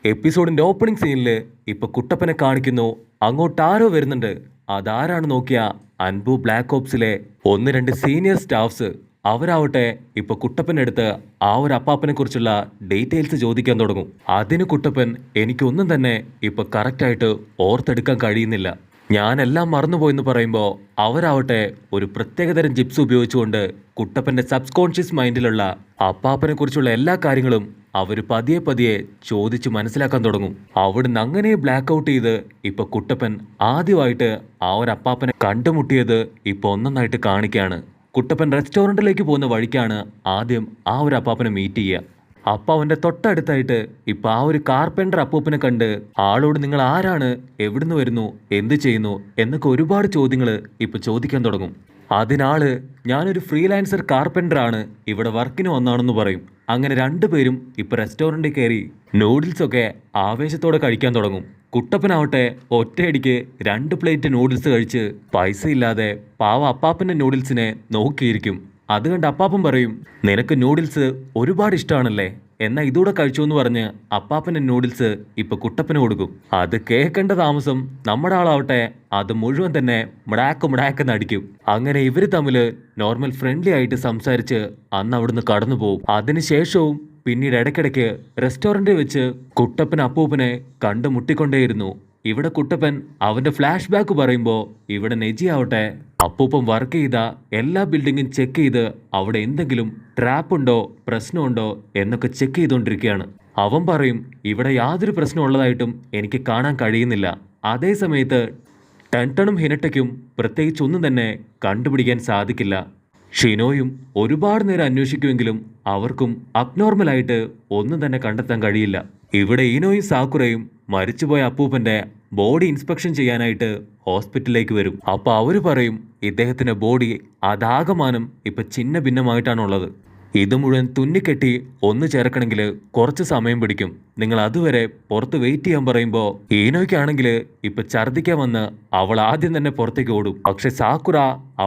എപ്പിസോഡിന്റെ opening സീനില് ഇപ്പൊ കുട്ടപ്പനെ കാണിക്കുന്നു. അങ്ങോട്ട് ആരോ വരുന്നുണ്ട്. അതാരാണ് നോക്കിയ അൻപു ബ്ലാക്ക് ഓപ്സിലെ ഒന്ന് രണ്ട് സീനിയർ സ്റ്റാഫ്സ്. അവരാവട്ടെ ഇപ്പൊ കുട്ടപ്പന്റെ അടുത്ത് ആ ഒരു അപ്പാപ്പനെ കുറിച്ചുള്ള ഡീറ്റെയിൽസ് ചോദിക്കാൻ തുടങ്ങും. അതിന് കുട്ടപ്പൻ എനിക്കൊന്നും തന്നെ ഇപ്പൊ കറക്റ്റായിട്ട് ഓർത്തെടുക്കാൻ കഴിയുന്നില്ല, ഞാനെല്ലാം മറന്നുപോയെന്ന് പറയുമ്പോൾ അവരാവട്ടെ ഒരു പ്രത്യേകതരം ജിപ്സ് ഉപയോഗിച്ചുകൊണ്ട് കുട്ടപ്പന്റെ സബ് കോൺഷ്യസ് മൈൻഡിലുള്ള അപ്പാപ്പനെ കുറിച്ചുള്ള എല്ലാ കാര്യങ്ങളും അവർ പതിയെ പതിയെ ചോദിച്ച് മനസ്സിലാക്കാൻ തുടങ്ങും. അവിടുന്ന് അങ്ങനെ ബ്ലാക്ക് ഔട്ട് ചെയ്ത് ഇപ്പൊ കുട്ടപ്പൻ ആദ്യമായിട്ട് ആ ഒരു അപ്പാപ്പനെ കണ്ടുമുട്ടിയത് ഇപ്പൊ ഒന്നൊന്നായിട്ട് കാണിക്കുകയാണ്. കുട്ടപ്പൻ റെസ്റ്റോറൻറ്റിലേക്ക് പോകുന്ന വഴിക്കാണ് ആദ്യം ആ ഒരു അപ്പാപ്പനെ മീറ്റ് ചെയ്യുക. അപ്പ അവന്റെ തൊട്ടടുത്തായിട്ട് ഇപ്പൊ ആ ഒരു കാർപ്പൻറ്റർ അപ്പൂപ്പനെ കണ്ട് ആളോട് നിങ്ങൾ ആരാണ്, എവിടുന്ന് വരുന്നു, എന്ത് ചെയ്യുന്നു എന്നൊക്കെ ഒരുപാട് ചോദ്യങ്ങൾ ഇപ്പൊ ചോദിക്കാൻ തുടങ്ങും. അതിനാള് ഞാനൊരു ഫ്രീലാൻസർ കാർപ്പൻറ്റർ ആണ്, ഇവിടെ വർക്കിന് വന്നാണെന്ന് പറയും. അങ്ങനെ രണ്ടുപേരും ഇപ്പൊ റെസ്റ്റോറൻറ്റിൽ കയറി നൂഡിൽസ് ഒക്കെ ആവേശത്തോടെ കഴിക്കാൻ തുടങ്ങും. കുട്ടപ്പനാവട്ടെ ഒറ്റയടിക്ക് 2 പ്ലേറ്റ് നൂഡിൽസ് കഴിച്ച് പൈസ ഇല്ലാതെ പാവ അപ്പാപ്പന്റെ നൂഡിൽസിനെ നോക്കിയിരിക്കും. അത് കണ്ട് അപ്പാപ്പൻ പറയും, നിനക്ക് നൂഡിൽസ് ഒരുപാട് ഇഷ്ടമാണല്ലേ, എന്നാ ഇതൂടെ കഴിച്ചു എന്ന് പറഞ്ഞ് അപ്പാപ്പന്റെ നൂഡിൽസ് ഇപ്പൊ കുട്ടപ്പന് കൊടുക്കും. അത് കേൾക്കേണ്ട താമസം നമ്മുടെ ആളാവട്ടെ അത് മുഴുവൻ തന്നെ മുടാക്കെന്ന് അടിക്കും. അങ്ങനെ ഇവര് തമ്മില് നോർമൽ ഫ്രണ്ട്ലി ആയിട്ട് സംസാരിച്ച് അന്ന് അവിടുന്ന് കടന്നു പോകും. അതിനുശേഷവും പിന്നീട് ഇടയ്ക്കിടയ്ക്ക് റെസ്റ്റോറൻറ്റിൽ വെച്ച് കുട്ടപ്പൻ അപ്പൂപ്പനെ കണ്ടുമുട്ടിക്കൊണ്ടേയിരുന്നു. ഇവിടെ കുട്ടപ്പൻ അവന്റെ ഫ്ലാഷ് ബാക്ക് പറയുമ്പോൾ ഇവിടെ നെജി ആവട്ടെ അപ്പൂപ്പൻ വർക്ക് ചെയ്ത എല്ലാ ബിൽഡിങ്ങും ചെക്ക് ചെയ്ത് അവിടെ എന്തെങ്കിലും ട്രാപ്പ് ഉണ്ടോ പ്രശ്നമുണ്ടോ എന്നൊക്കെ ചെക്ക് ചെയ്തുകൊണ്ടിരിക്കുകയാണ്. അവൻ പറയും ഇവിടെ യാതൊരു പ്രശ്നമുള്ളതായിട്ടും എനിക്ക് കാണാൻ കഴിയുന്നില്ല. അതേ സമയത്ത് ടൺടണും ഹിനട്ടയ്ക്കും പ്രത്യേകിച്ചൊന്നും തന്നെ കണ്ടുപിടിക്കാൻ സാധിക്കില്ല. ഷിനോയും ഒരുപാട് നേരം അന്വേഷിക്കുമെങ്കിലും അവർക്കും അബ്നോർമലായിട്ട് ഒന്നും തന്നെ കണ്ടെത്താൻ കഴിയില്ല. ഇവിടെ ഈനോയും സാക്കുറയും മരിച്ചുപോയ അപ്പൂപ്പന്റെ ബോഡി ഇൻസ്പെക്ഷൻ ചെയ്യാനായിട്ട് ഹോസ്പിറ്റലിലേക്ക് വരും. അപ്പൊ അവര് പറയും ഇദ്ദേഹത്തിന്റെ ബോഡി അതാകമാനം ഇപ്പൊ ചിന്ന ഭിന്നമായിട്ടാണുള്ളത്. ഇത് മുഴുവൻ തുന്നിക്കെട്ടി ഒന്ന് ചേർക്കണമെങ്കിൽ കുറച്ച് സമയം പിടിക്കും, നിങ്ങൾ അതുവരെ പുറത്ത് വെയിറ്റ് ചെയ്യാൻ പറയുമ്പോൾ ഈനോയ്ക്കാണെങ്കിൽ ഇപ്പൊ ഛർദ്ദിക്കാൻ വന്ന് അവൾ ആദ്യം തന്നെ പുറത്തേക്ക് ഓടും. പക്ഷെ സാക്കുറ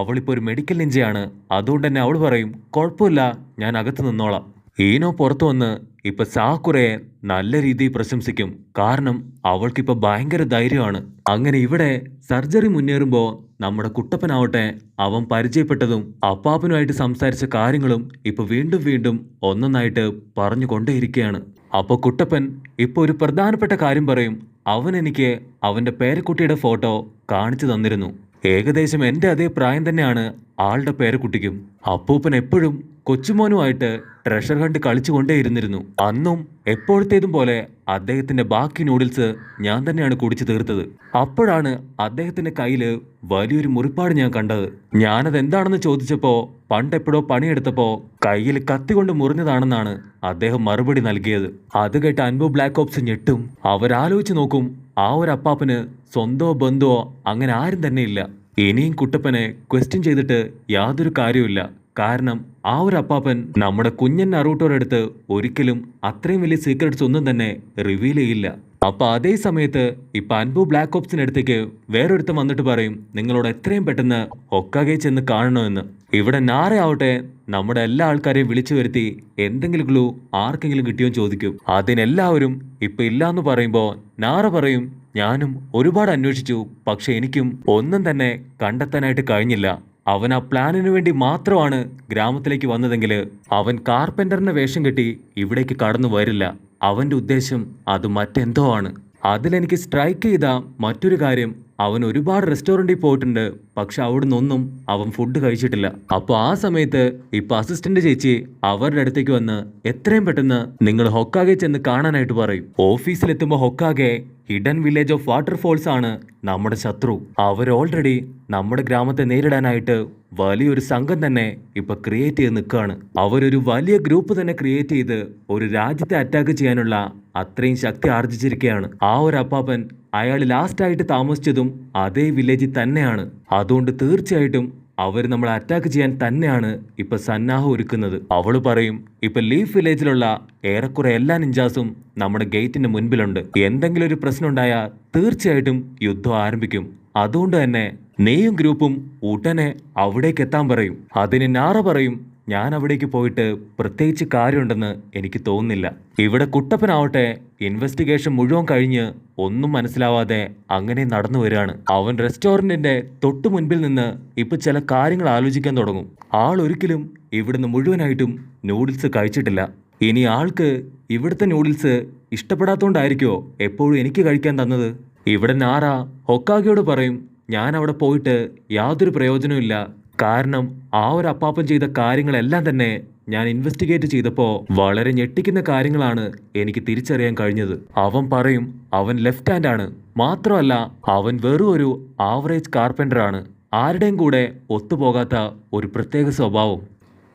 അവളിപ്പോ ഒരു മെഡിക്കൽ നിഞ്ചയാണ്, അതുകൊണ്ട് തന്നെ അവൾ പറയും കുഴപ്പമില്ല, ഞാൻ അകത്ത് നിന്നോളാം. ഈനോ പുറത്തു വന്ന് ഇപ്പൊ സാക്കുറയെ നല്ല രീതിയിൽ പ്രശംസിക്കും, കാരണം അവൾക്കിപ്പോ ഭയങ്കര ധൈര്യമാണ്. അങ്ങനെ ഇവിടെ സർജറി മുന്നേറുമ്പോ നമ്മുടെ കുട്ടപ്പനാവട്ടെ അവൻ പരിചയപ്പെട്ടതും അപ്പാപ്പനുമായിട്ട് സംസാരിച്ച കാര്യങ്ങളും ഇപ്പൊ വീണ്ടും വീണ്ടും ഒന്നൊന്നായിട്ട് പറഞ്ഞു കൊണ്ടേയിരിക്കുകയാണ്. അപ്പൊ കുട്ടപ്പൻ ഇപ്പൊ ഒരു പ്രധാനപ്പെട്ട കാര്യം പറയും, അവൻ എനിക്ക് അവന്റെ പേരക്കുട്ടിയുടെ ഫോട്ടോ കാണിച്ചു തന്നിരുന്നു. ഏകദേശം എൻ്റെ അതേ പ്രായം തന്നെയാണ് ആളുടെ പേരക്കുട്ടിക്കും. അപ്പൂപ്പൻ എപ്പോഴും കൊച്ചുമോനുമായിട്ട് ട്രഷർ ഹണ്ട് കളിച്ചുകൊണ്ടേയിരുന്നിരുന്നു. അന്നും എപ്പോഴത്തേതും പോലെ അദ്ദേഹത്തിന്റെ ബാക്കി നൂഡിൽസ് ഞാൻ തന്നെയാണ് കുടിച്ചു തീർത്തത്. അപ്പോഴാണ് അദ്ദേഹത്തിന്റെ കയ്യില് വലിയൊരു മുറിപ്പാട് ഞാൻ കണ്ടത്. ഞാനത് എന്താണെന്ന് ചോദിച്ചപ്പോ പണ്ടെപ്പോഴോ പണിയെടുത്തപ്പോ കയ്യിൽ കത്തി കൊണ്ട് മുറിഞ്ഞതാണെന്നാണ് അദ്ദേഹം മറുപടി നൽകിയത്. അത് കേട്ട് അൻപു ബ്ലാക്ക് ഓപ്സ് ഞെട്ടും. അവരാലോചിച്ച് നോക്കും, ആ ഒരു അപ്പാപ്പന് സ്വന്തമോ ബന്ധുവോ അങ്ങനെ ആരും തന്നെ ഇല്ല. ഇനിയും കുട്ടപ്പനെ ക്വസ്റ്റ്യൻ ചെയ്തിട്ട് യാതൊരു കാര്യവുമില്ല, കാരണം ആ ഒരു അപ്പാപ്പൻ നമ്മുടെ കുഞ്ഞൻ നറൂട്ടോയുടെ അടുത്ത് ഒരിക്കലും അത്രയും വലിയ സീക്രട്സ് ഒന്നും തന്നെ റിവീൽ ചെയ്യില്ല. അപ്പൊ അതേ സമയത്ത് ഇപ്പൊ അൻപു ബ്ലാക്ക് ഓപ്സിന്റെ അടുത്തേക്ക് വേറൊരുത്തം വന്നിട്ട് പറയും നിങ്ങളോട് എത്രയും പെട്ടെന്ന് ഹൊക്കാഗെ ചെന്ന് കാണണമെന്ന്. ഇവിടെ നാറ ആവട്ടെ നമ്മുടെ എല്ലാ ആൾക്കാരെയും വിളിച്ചു വരുത്തി എന്തെങ്കിലും ക്ലൂ ആർക്കെങ്കിലും കിട്ടിയോ ചോദിക്കും. അതിനെല്ലാവരും ഇപ്പൊ ഇല്ലാന്ന് പറയുമ്പോ നാറ പറയും ഞാനും ഒരുപാട് അന്വേഷിച്ചു, പക്ഷെ എനിക്കും ഒന്നും തന്നെ കണ്ടെത്താനായിട്ട് കഴിഞ്ഞില്ല. അവൻ ആ പ്ലാനിനു വേണ്ടി മാത്രമാണ് ഗ്രാമത്തിലേക്ക് വന്നതെങ്കിൽ അവൻ കാർപ്പൻറ്ററിന്റെ വേഷം കെട്ടി ഇവിടേക്ക് കടന്നു വരില്ല. അവന്റെ ഉദ്ദേശം അത് മറ്റെന്തോ ആണ്. അതിലെനിക്ക് സ്ട്രൈക്ക് ചെയ്ത മറ്റൊരു കാര്യം, അവൻ ഒരുപാട് റെസ്റ്റോറൻറ്റിൽ പോയിട്ടുണ്ട്, പക്ഷെ അവിടുന്നൊന്നും അവൻ ഫുഡ് കഴിച്ചിട്ടില്ല. അപ്പോൾ ആ സമയത്ത് ഇപ്പൊ അസിസ്റ്റന്റ് ചേച്ചി അവരുടെ അടുത്തേക്ക് വന്ന് എത്രയും പെട്ടെന്ന് നിങ്ങൾ ഹൊക്കാഗെ ചെന്ന് കാണാനായിട്ട് പറയും. ഓഫീസിലെത്തുമ്പോൾ Hokage hidden village of waterfalls ആണ് നമ്മുടെ ശത്രു. അവർ ഓൾറെഡി നമ്മുടെ ഗ്രാമത്തെ നേരിടാനായിട്ട് വലിയൊരു സംഘം തന്നെ ഇപ്പൊ ക്രിയേറ്റ് ചെയ്ത് നിൽക്കുകയാണ്. അവരൊരു വലിയ ഗ്രൂപ്പ് തന്നെ ക്രിയേറ്റ് ചെയ്ത് ഒരു രാജ്യത്തെ അറ്റാക്ക് ചെയ്യാനുള്ള അത്രയും ശക്തി ആർജിച്ചിരിക്കുകയാണ്. ആ ഒരു അപ്പാപ്പൻ അയാൾ ലാസ്റ്റായിട്ട് താമസിച്ചതും അതേ വില്ലേജിൽ തന്നെയാണ്. അതുകൊണ്ട് തീർച്ചയായിട്ടും അവർ നമ്മളെ അറ്റാക്ക് ചെയ്യാൻ തന്നെയാണ് ഇപ്പൊ സന്നാഹം ഒരുക്കുന്നത്. അവള് പറയും ഇപ്പൊ ലീഫ് വില്ലേജിലുള്ള ഏറെക്കുറെ എല്ലാ നിഞ്ചാസും നമ്മുടെ ഗേറ്റിന്റെ മുൻപിലുണ്ട്. എന്തെങ്കിലും ഒരു പ്രശ്നം ഉണ്ടായാൽ തീർച്ചയായിട്ടും യുദ്ധം ആരംഭിക്കും. അതുകൊണ്ട് തന്നെ നീയും ഗ്രൂപ്പും ഉടനെ അവിടേക്ക് എത്താൻ പറയും. അതിന് നാറ പറയും ഞാൻ അവിടേക്ക് പോയിട്ട് പ്രത്യേകിച്ച് കാര്യമുണ്ടെന്ന് എനിക്ക് തോന്നുന്നില്ല. ഇവിടെ കുട്ടപ്പനാവട്ടെ ഇൻവെസ്റ്റിഗേഷൻ മുഴുവൻ കഴിഞ്ഞ് ഒന്നും മനസ്സിലാവാതെ അങ്ങനെ നടന്നു വരികയാണ്. അവൻ റെസ്റ്റോറന്റിന്റെ തൊട്ടു മുൻപിൽ നിന്ന് ഇപ്പൊ ചില കാര്യങ്ങൾ ആലോചിക്കാൻ തുടങ്ങും. ആൾ ഒരിക്കലും ഇവിടുന്ന് മുഴുവനായിട്ടും നൂഡിൽസ് കഴിച്ചിട്ടില്ല. ഇനി ആൾക്ക് ഇവിടുത്തെ നൂഡിൽസ് ഇഷ്ടപ്പെടാത്തോണ്ടായിരിക്കുമോ എപ്പോഴും എനിക്ക് കഴിക്കാൻ തന്നത്. ഇവിടെ നാറ ഹൊക്കാഗെയോട് പറയും, ഞാൻ അവിടെ പോയിട്ട് യാതൊരു പ്രയോജനവും ഇല്ല. കാരണം ആ ഒരു അപ്പാപ്പൻ ചെയ്ത കാര്യങ്ങളെല്ലാം തന്നെ ഞാൻ ഇൻവെസ്റ്റിഗേറ്റ് ചെയ്തപ്പോൾ വളരെ ഞെട്ടിക്കുന്ന കാര്യങ്ങളാണ് എനിക്ക് തിരിച്ചറിയാൻ കഴിഞ്ഞത്. അവൻ പറയും അവൻ ലെഫ്റ്റ് ഹാൻഡ് ആണ്. മാത്രമല്ല അവൻ വെറും ഒരു ആവറേജ് കാർപ്പൻ്റർ ആണ്. ആരുടെയും കൂടെ ഒത്തുപോകാത്ത ഒരു പ്രത്യേക സ്വഭാവം.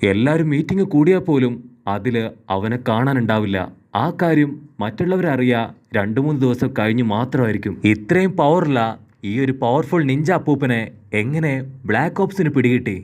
എല്ലാവരും മീറ്റിംഗ് കൂടിയാൽ പോലും അതിൽ അവനെ കാണാനുണ്ടാവില്ല. ആ കാര്യം മറ്റുള്ളവരറിയാ 2-3 ദിവസം കഴിഞ്ഞ് മാത്രമായിരിക്കും. ഇത്രയും പവറുള്ള ഈ ഒരു പവർഫുൾ നിഞ്ച അപ്പൂപ്പനെ എങ്ങനെ ബ്ലാക്ക് ഓപ്സിന് പിടികിട്ടി?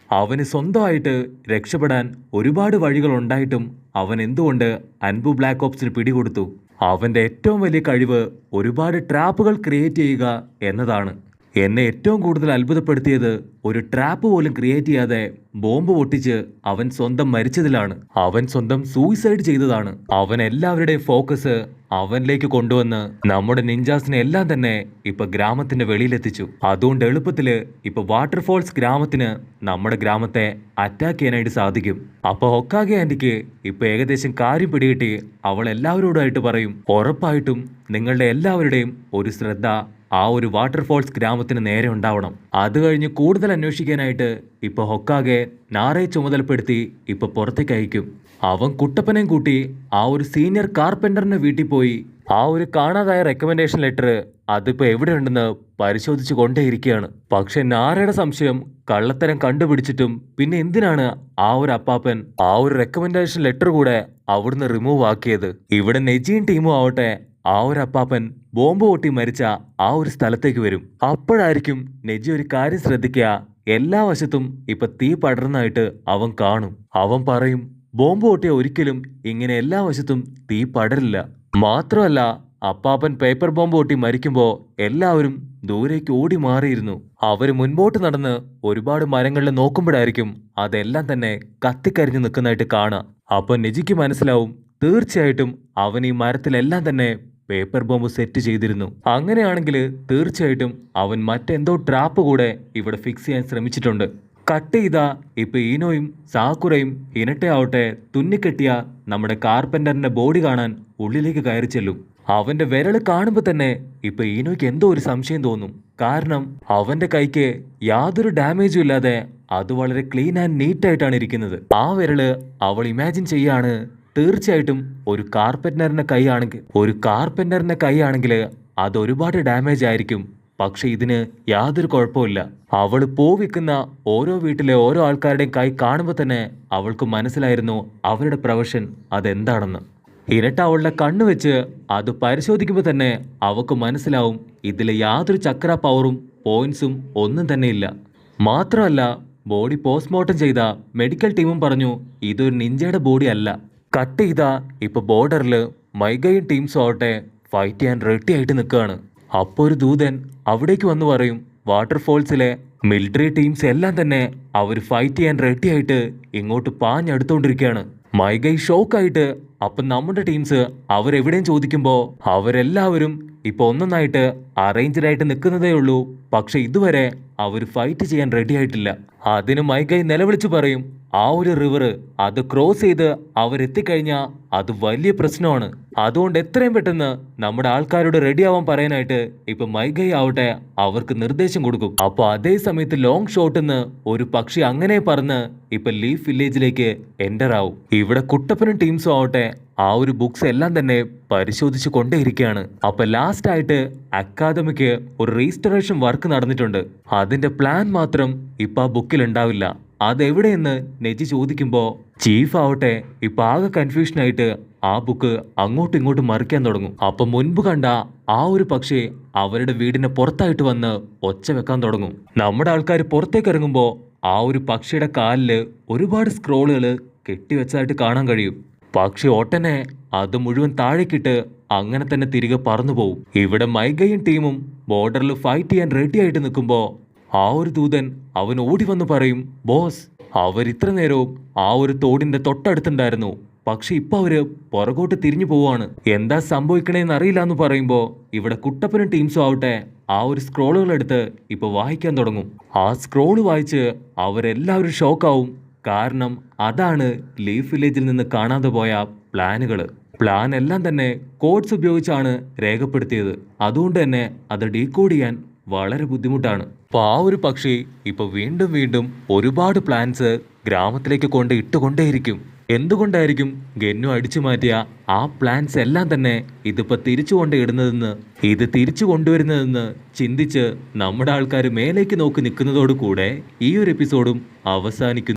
അവന് സ്വന്തമായിട്ട് രക്ഷപ്പെടാൻ ഒരുപാട് വഴികൾ ഉണ്ടായിട്ടും അവൻ എന്തുകൊണ്ട് അൻബു ബ്ലാക്ക് ഓപ്സിന് പിടികൊടുത്തു? അവൻ്റെ ഏറ്റവും വലിയ കഴിവ് ഒരുപാട് ട്രാപ്പുകൾ ക്രിയേറ്റ് ചെയ്യുക എന്നതാണ്. എന്നെ ഏറ്റവും കൂടുതൽ അത്ഭുതപ്പെടുത്തിയത് ഒരു ട്രാപ്പ് പോലും ക്രിയേറ്റ് ചെയ്യാതെ ബോംബ് പൊട്ടിച്ച് അവൻ സ്വന്തം മരിച്ചതിലാണ്. അവൻ സ്വന്തം സൂയിസൈഡ് ചെയ്തതാണ്. അവൻ എല്ലാവരുടെയും ഫോക്കസ് അവനിലേക്ക് കൊണ്ടുവന്ന് നമ്മുടെ നിഞ്ചാസിനെ എല്ലാം തന്നെ ഇപ്പൊ ഗ്രാമത്തിന്റെ വെളിയിലെത്തിച്ചു. അതുകൊണ്ട് എളുപ്പത്തില് ഇപ്പൊ വാട്ടർഫോൾസ് ഗ്രാമത്തിന് നമ്മുടെ ഗ്രാമത്തെ അറ്റാക്ക് ചെയ്യാനായിട്ട് സാധിക്കും. അപ്പൊ ഹൊക്കാഗെ ആന്റിക്ക് ഇപ്പൊ ഏകദേശം കാര്യം പിടികിട്ടി. അവൾ എല്ലാവരോടായിട്ട് പറയും, ഉറപ്പായിട്ടും നിങ്ങളുടെ എല്ലാവരുടെയും ഒരു ശ്രദ്ധ ആ ഒരു വാട്ടർഫോൾസ് ഗ്രാമത്തിന് നേരെ ഉണ്ടാവണം. അത് കഴിഞ്ഞ് കൂടുതൽ അന്വേഷിക്കാനായിട്ട് ഇപ്പൊ ഹൊക്കാഗെ നാറയെ ചുമതലപ്പെടുത്തി ഇപ്പൊ പുറത്തേക്ക് അയക്കും. അവൻ കുട്ടപ്പനെയും കൂട്ടി ആ ഒരു സീനിയർ കാർപ്പൻ്ററിന്റെ വീട്ടിൽ പോയി ആ ഒരു കാണാതായ റെക്കമെൻഡേഷൻ ലെറ്റർ അതിപ്പോ എവിടെയുണ്ടെന്ന് പരിശോധിച്ചു കൊണ്ടേയിരിക്കുകയാണ്. പക്ഷെ നാറയുടെ സംശയം കള്ളത്തരം കണ്ടുപിടിച്ചിട്ടും പിന്നെ എന്തിനാണ് ആ ഒരു അപ്പാപ്പൻ ആ ഒരു റെക്കമെൻഡേഷൻ ലെറ്റർ കൂടെ അവിടുന്ന് റിമൂവ് ആക്കിയത്? ഇവിടെ നെജിയും ടീമും ആവട്ടെ ആ ഒരു അപ്പാപ്പൻ ബോംബ് പൊട്ടി മരിച്ച ആ ഒരു സ്ഥലത്തേക്ക് വരും. അപ്പോഴായിരിക്കും നെജി ഒരു കാര്യം ശ്രദ്ധിക്കുക, എല്ലാ വശത്തും ഇപ്പൊ തീ പടർന്നായിട്ട് അവൻ കാണും. അവൻ പറയും, ബോംബ് പൊട്ടിയ ഒരിക്കലും ഇങ്ങനെ എല്ലാ വശത്തും തീ പടരില്ല. മാത്രമല്ല അപ്പാപ്പൻ പേപ്പർ ബോംബ് പൊട്ടി മരിക്കുമ്പോൾ എല്ലാവരും ദൂരേക്ക് ഓടി മാറിയിരുന്നു. അവര് മുൻപോട്ട് നടന്ന് ഒരുപാട് മരങ്ങളിൽ നോക്കുമ്പോഴായിരിക്കും അതെല്ലാം തന്നെ കത്തിക്കരിഞ്ഞ് നിൽക്കുന്നതായിട്ട് കാണാം. അപ്പൊ നെജിക്ക് മനസ്സിലാവും തീർച്ചയായിട്ടും അവൻ ഈ മരത്തിലെല്ലാം തന്നെ പേപ്പർ ബോംബ് സെറ്റ് ചെയ്തിരുന്നു. അങ്ങനെയാണെങ്കിൽ തീർച്ചയായിട്ടും അവൻ മറ്റെന്തോ ട്രാപ്പ് കൂടെ ഇവിടെ ഫിക്സ് ചെയ്യാൻ ശ്രമിച്ചിട്ടുണ്ട്. കട്ട് ചെയ്ത ഇപ്പൊ ഈനോയും സാക്കുറയും ഹിനട്ടയാവട്ടെ തുന്നിക്കെട്ടിയ നമ്മുടെ കാർപ്പൻ്ററിന്റെ ബോഡി കാണാൻ ഉള്ളിലേക്ക് കയറി ചെല്ലും. അവന്റെ വിരൽ കാണുമ്പോൾ തന്നെ ഇപ്പൊ ഈനോയ്ക്ക് എന്തോ ഒരു സംശയം തോന്നും. കാരണം അവന്റെ കൈക്ക് യാതൊരു ഡാമേജും ഇല്ലാതെ അത് വളരെ ക്ലീൻ ആൻഡ് നീറ്റ് ആയിട്ടാണ് ഇരിക്കുന്നത്. ആ വിരല് അവൾ ഇമാജിൻ ചെയ്യാണ് തീർച്ചയായിട്ടും ഒരു കാർപ്പൻ്ററിന്റെ കൈ ആണെങ്കിൽ അത് ഒരുപാട് ഡാമേജ് ആയിരിക്കും. പക്ഷെ ഇതിന് യാതൊരു കുഴപ്പമില്ല. അവൾ വിൽക്കുന്ന ഓരോ വീട്ടിലെ ഓരോ ആൾക്കാരുടെയും കൈ കാണുമ്പോൾ തന്നെ അവൾക്ക് മനസ്സിലായിരുന്നു അവരുടെ പ്രൊഫഷൻ അതെന്താണെന്ന്. ഇരട്ട അവളുടെ കണ്ണു വെച്ച് അത് പരിശോധിക്കുമ്പോൾ തന്നെ അവൾക്ക് മനസ്സിലാവും ഇതിൽ യാതൊരു ചക്ര പവറും പോയിന്റ്സും ഒന്നും തന്നെ ഇല്ല. മാത്രമല്ല ബോഡി പോസ്റ്റ്മോർട്ടം ചെയ്ത മെഡിക്കൽ ടീമും പറഞ്ഞു ഇതൊരു നിഞ്ചയുടെ ബോഡി അല്ല. കട്ട് ചെയ്ത ഇപ്പൊ ബോർഡറിൽ മൈഗയും ടീംസും ആവട്ടെ ഫൈറ്റ് ചെയ്യാൻ റെഡി ആയിട്ട് നിൽക്കുകയാണ്. അപ്പോൾ ഒരു ദൂതൻ അവിടേക്ക് വന്ന് പറയും വാട്ടർഫോൾസിലെ മിലിറ്ററി ടീംസ് എല്ലാം തന്നെ അവർ ഫൈറ്റ് ചെയ്യാൻ റെഡി ആയിട്ട് ഇങ്ങോട്ട് പാഞ്ഞെടുത്തോണ്ടിരിക്കുകയാണ്. മൈഗൈ ഷോക്കായിട്ട് അപ്പം നമ്മുടെ ടീംസ് അവരെവിടെയും ചോദിക്കുമ്പോൾ അവരെല്ലാവരും ഇപ്പൊ ഒന്നൊന്നായിട്ട് അറേഞ്ച്ഡ് ആയിട്ട് നിൽക്കുന്നതേ ഉള്ളൂ. പക്ഷെ ഇതുവരെ അവർ ഫൈറ്റ് ചെയ്യാൻ റെഡി ആയിട്ടില്ല. അതിന് മൈഗൈ നിലവിളിച്ചു പറയും ആ ഒരു റിവർ അത് ക്രോസ് ചെയ്ത് അവരെത്തിക്കഴിഞ്ഞാൽ അത് വലിയ പ്രശ്നമാണ്. അതുകൊണ്ട് എത്രയും പെട്ടെന്ന് നമ്മുടെ ആൾക്കാരോട് റെഡി ആവാൻ പറയാനായിട്ട് ഇപ്പൊ മൈഗൈ ആവട്ടെ അവർക്ക് നിർദ്ദേശം കൊടുക്കും. അപ്പൊ അതേ സമയത്ത് ലോങ് ഷോട്ടിന്ന് ഒരു പക്ഷി അങ്ങനെ പറന്ന് ഇപ്പൊ ലീഫ് വില്ലേജിലേക്ക് എൻ്റർ ആവും. ഇവിടെ കുട്ടപ്പനും ടീംസും ആവട്ടെ ആ ഒരു ബുക്സ് എല്ലാം തന്നെ പരിശോധിച്ചു കൊണ്ടേയിരിക്കുകയാണ്. അപ്പൊ ലാസ്റ്റ് ആയിട്ട് അക്കാദമിക്ക് ഒരു റീസ്റ്റോറേഷൻ വർക്ക് നടന്നിട്ടുണ്ട്. അതിന്റെ പ്ലാൻ മാത്രം ഇപ്പൊ ആ ബുക്കിൽ ഉണ്ടാവില്ല. അതെവിടെയെന്ന് നെജി ചോദിക്കുമ്പോൾ ചീഫ് ആവട്ടെ ഇപ്പൊ ആകെ കൺഫ്യൂഷനായിട്ട് ആ ബുക്ക് അങ്ങോട്ടും ഇങ്ങോട്ടും മറിക്കാൻ തുടങ്ങും. അപ്പൊ മുൻപ് കണ്ട ആ ഒരു പക്ഷി അവരുടെ വീടിന്റെ പുറത്തായിട്ട് വന്ന് ഒച്ച വെക്കാൻ തുടങ്ങും. നമ്മുടെ ആൾക്കാർ പുറത്തേക്ക് ഇറങ്ങുമ്പോൾ ആ ഒരു പക്ഷിയുടെ കാലില് ഒരുപാട് സ്ക്രോളുകൾ കെട്ടിവെച്ചതായിട്ട് കാണാൻ കഴിയും. പക്ഷി ഒട്ടനെ അത് മുഴുവൻ താഴേക്കിട്ട് അങ്ങനെ തന്നെ തിരികെ പറന്നു പോവും. ഇവിടെ മൈഗയും ടീമും ബോർഡറിൽ ഫൈറ്റ് ചെയ്യാൻ റെഡി ആയിട്ട് നിൽക്കുമ്പോൾ ആ ഒരു ദൂതൻ അവൻ ഓടി വന്ന് പറയും ബോസ് അവരിത്ര നേരവും ആ ഒരു തോടിന്റെ തൊട്ടടുത്തുണ്ടായിരുന്നു. പക്ഷെ ഇപ്പൊ അവര് പുറകോട്ട് തിരിഞ്ഞു പോവാണ്. എന്താ സംഭവിക്കണേന്ന് അറിയില്ല എന്ന് പറയുമ്പോ ഇവിടെ കുട്ടപ്പനും ടീംസും ആവട്ടെ ആ ഒരു സ്ക്രോളുകൾ എടുത്ത് ഇപ്പൊ വായിക്കാൻ തുടങ്ങും. ആ സ്ക്രോള് വായിച്ച് അവരെല്ലാവരും ഷോക്കാവും. കാരണം അതാണ് ലീഫ് വില്ലേജിൽ നിന്ന് കാണാതെ പോയ പ്ലാനുകള്. പ്ലാൻ എല്ലാം തന്നെ കോഡ്സ് ഉപയോഗിച്ചാണ് രേഖപ്പെടുത്തിയത്. അതുകൊണ്ട് തന്നെ അത് ഡീകോഡ് ചെയ്യാൻ വളരെ ബുദ്ധിമുട്ടാണ്. അപ്പൊ ആ ഒരു പക്ഷി ഇപ്പൊ വീണ്ടും വീണ്ടും ഒരുപാട് പ്ലാൻസ് ഗ്രാമത്തിലേക്ക് കൊണ്ട് ഇട്ടുകൊണ്ടേയിരിക്കും. എന്തുകൊണ്ടായിരിക്കും ഗന്നു അടിച്ചു മാറ്റിയ ആ പ്ലാൻസ് എല്ലാം തന്നെ ഇതിപ്പോ തിരിച്ചു കൊണ്ട് ഇടുന്നതെന്ന്, ഇത് തിരിച്ചു കൊണ്ടുവരുന്നതെന്ന് ചിന്തിച്ച് നമ്മുടെ ആൾക്കാർ മേലേക്ക് നോക്കി നിൽക്കുന്നതോടു കൂടെ ഈ ഒരു എപ്പിസോഡും അവസാനിക്കുന്നു.